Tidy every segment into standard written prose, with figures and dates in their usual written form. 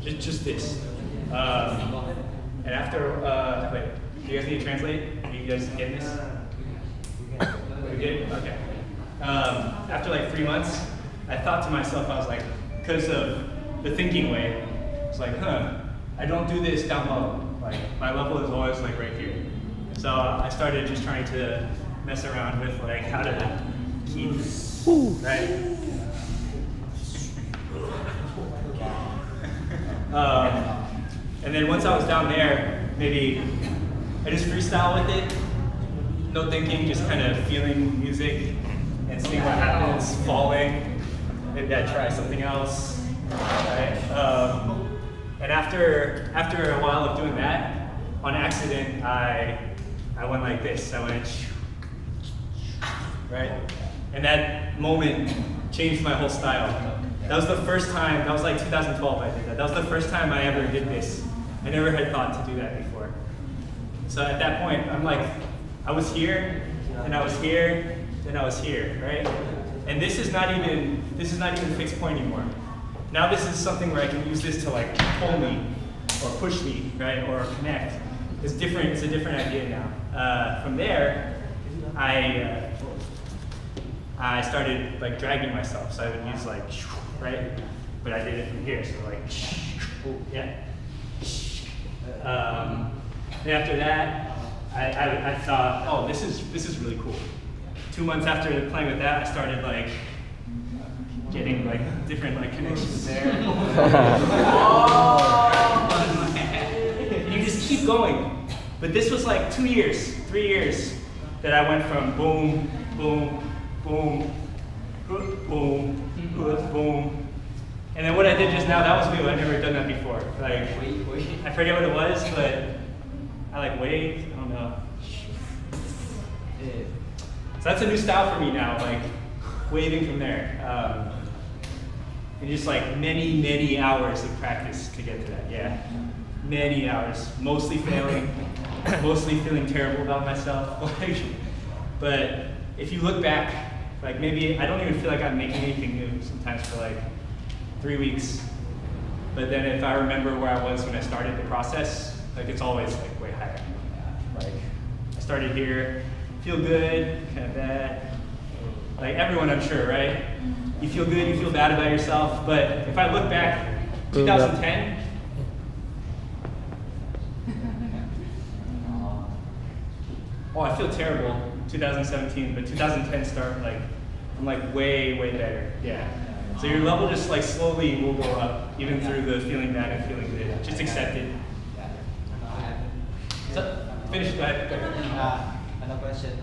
just this. And after, wait, do you guys need to translate? Are you guys getting this? We good? Okay. After like 3 months, I thought to myself, I was like, because of the thinking way, it's like, I don't do this down low. Like, my level is always like right here. So I started just trying to mess around with like how to keep, right? And then once I was down there, maybe I just freestyle with it. No thinking, just kind of feeling music and seeing what happens, falling. Maybe I try something else, right? And after a while of doing that, on accident, I went like this. I went, right? And that moment changed my whole style. That was the first time, that was like 2012 I did that. That was the first time I ever did this. I never had thought to do that before. So at that point, I'm like, I was here, and I was here, then I was here, right? And this is not even fixed point anymore. Now this is something where I can use this to like pull me, or push me, right, or connect. It's different, it's a different idea now. From there, I started like dragging myself, so I would use like, right? But I did it from here, so like, yeah. And after that, I thought, oh, this is really cool. 2 months after playing with that, I started like getting like different like connections there. You just keep going. But this was like 2 years, 3 years that I went from boom, boom, boom, boom, boom. And then what I did just now, that was new. I'd never done that before. Like, I forget what it was, but I like waved. I don't know. So that's a new style for me now, like waving from there. And just like many hours of practice to get to that. Yeah, many hours. Mostly failing, mostly feeling terrible about myself. But if you look back, like maybe I don't even feel like I'm making anything new sometimes for like 3 weeks. But then if I remember where I was when I started the process, like it's always like way higher. Like I started here, feel good, kind of bad. Like everyone, I'm sure, right? You feel good, you feel bad about yourself. But if I look back, 2010, oh, I feel terrible. 2017, but 2010 start like I'm like way better. Yeah. So your level just like slowly will go up, even through the feeling bad and feeling good. Just accept it. So, finish, go ahead. Another question,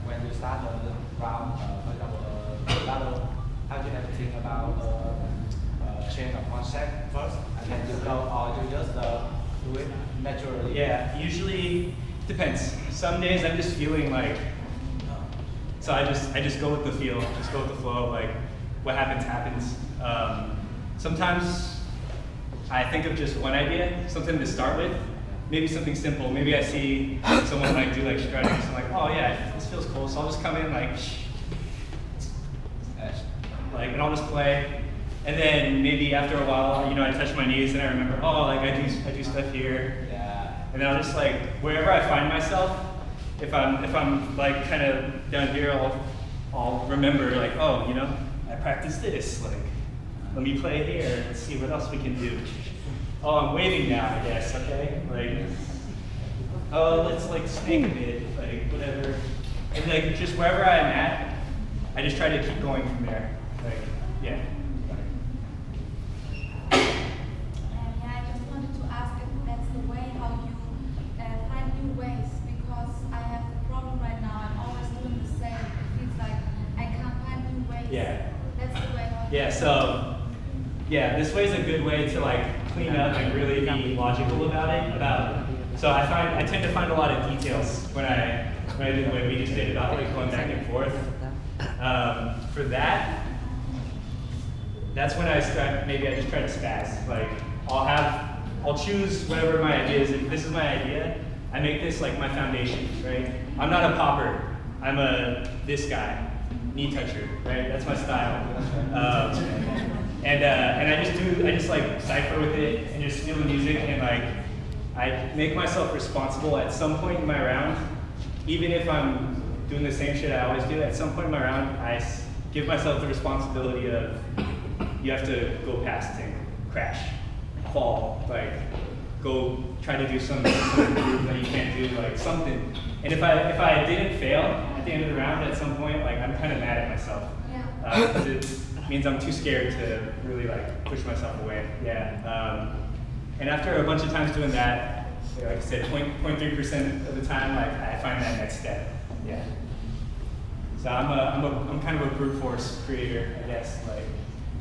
when you start the round, for example, battle, how do you have to think about change of concept first, and then you go, or you just do it naturally? Yeah, usually depends. Some days I'm just feeling like, so I just go with the feel, just go with the flow, like what happens, happens. Sometimes I think of just one idea, something to start with, maybe something simple. Maybe I see someone like do like strutting, so I'm like, oh yeah, this feels cool, so I'll just come in like, and I'll just play. And then maybe after a while, you know, I touch my knees and I remember, oh, like I do stuff here. Yeah. And then I'll just like, wherever I find myself, if I'm like kind of down here, I'll remember like, oh, you know, I practiced this, like, let me play here, let's see what else we can do. Oh, I'm waving now, I guess, okay? Like, oh, let's like snake a bit, like whatever. And like just wherever I'm at, I just try to keep going from there. Like, yeah. I just wanted to ask if that's the way how you find new ways, because I have a problem right now. I'm always doing the same. It feels like I can't find new ways. Yeah. That's the way how Yeah, so, yeah, this way is a good way to like clean up and really be logical about it. So I tend to find a lot of details when I do the way we just did about like going back and forth. For that, that's when I start, maybe I just try to spaz. Like, I'll choose whatever my idea is. If this is my idea, I make this like my foundation, right? I'm not a popper. I'm this guy, knee toucher, right? That's my style. And I just like cipher with it and just feel the music, and like I make myself responsible at some point in my round, even if I'm doing the same shit I always do. At some point in my round, I give myself the responsibility of you have to go past and crash, fall, like go try to do some move that you can't do, like something. And if I didn't fail at the end of the round at some point, like I'm kind of mad at myself. Because it means I'm too scared to really like push myself away. Yeah. And after a bunch of times doing that, like I said, 0.3% of the time, like I find that next step. Yeah. So I'm kind of a brute force creator, I guess. Like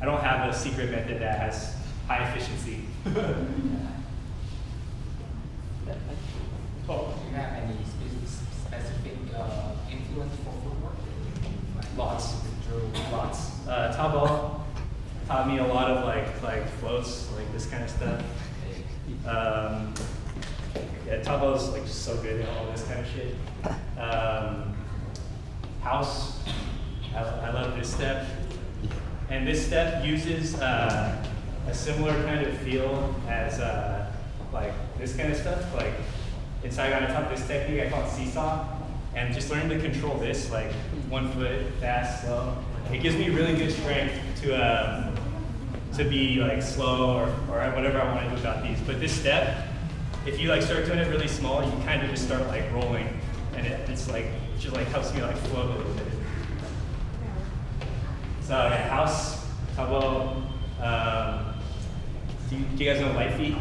I don't have a secret method that has high efficiency. Oh. Do you have any specific influence for footwork? Lots. Tabo taught me a lot of like floats, like this kind of stuff. Yeah, Tabo's like just so good at all this kind of shit. House, I love this step. And this step uses a similar kind of feel as like this kind of stuff. Like in Saigon, I taught this technique I call it seesaw. And just learning to control this, like 1 foot, fast, slow, it gives me really good strength to be like slow or whatever I want to do about these. But this step, if you like start doing it really small, you kind of just start like rolling, and it just like helps me like float a little bit. So yeah, house, tabo. Do you guys know light feet?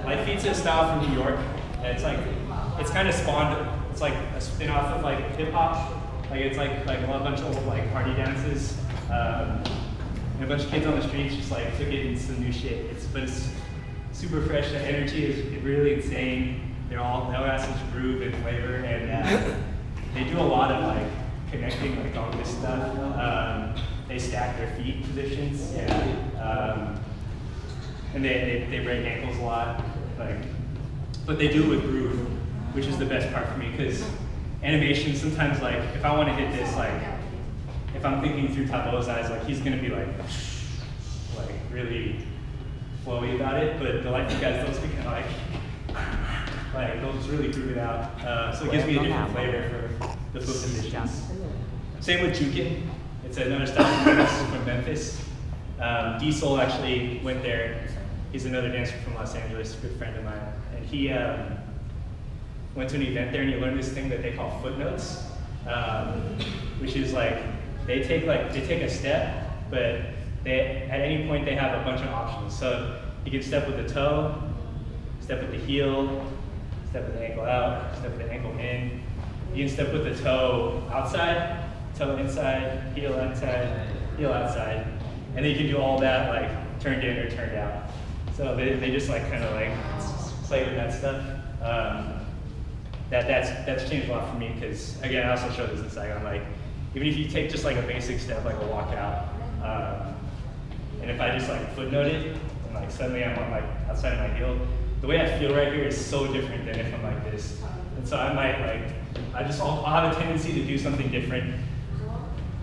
Light feet's a style from New York. And it's kind of spawned. It's like a spin off of like hip hop. Like it's like a bunch of old like party dances. And a bunch of kids on the streets just like took it into some new shit. But it's super fresh. The energy is really insane. They all have such groove and flavor, and they do a lot of like connecting like all this stuff. They stack their feet positions, yeah. And they break ankles a lot, like, but they do it with groove, which is the best part for me, because animation sometimes, like if I want to hit this, like if I'm thinking through Tabo's eyes, like he's gonna be like really flowy about it, but the light guys don't speak like they'll just really groove it out. So it gives me a different flavor for the foot positions. Same with juking. It's another style from Memphis. Diesel actually went there. He's another dancer from Los Angeles, a good friend of mine. And he went to an event there and he learned this thing that they call footnotes, which is like they take a step, but at any point they have a bunch of options. So you can step with the toe, step with the heel, step with the ankle out, step with the ankle in. You can step with the toe outside, toe inside, heel inside, heel outside. And then you can do all that like turned in or turned out. So they just like kind of like play with that stuff. That's changed a lot for me, because again, I also show this in Saigon, like even if you take just like a basic step like a walkout, and if I just like footnote it and like suddenly I'm on like outside of my heel, the way I feel right here is so different than if I'm like this. And so I might like, I'll have a tendency to do something different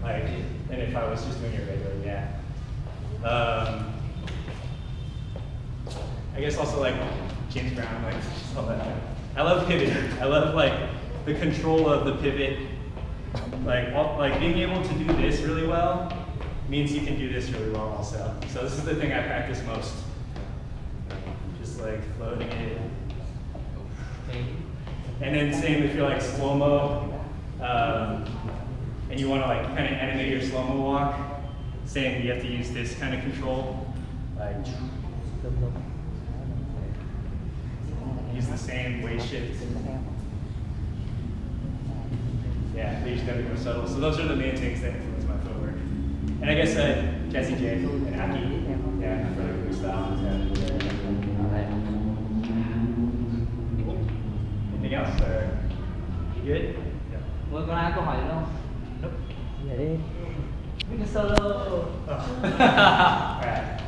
like than if I was just doing it regularly, yeah. I guess also like James Brown, like just all that. I love pivoting. I love like the control of the pivot. Like being able to do this really well means you can do this really well also. So this is the thing I practice most. Just like floating it. And then same if you're like slow-mo, and you want to like kind of animate your slow-mo walk, same, you have to use this kind of control. Like use the same weight shift. Yeah, they just gotta go subtle. So those are the main things that influence my footwork. And I guess Jesse J and Aki, yeah, for the new style. Anything else? Or you good? Yeah. Mọi có ai câu hỏi gì không? Nope. Vậy đi. Cái solo. Oh. All right.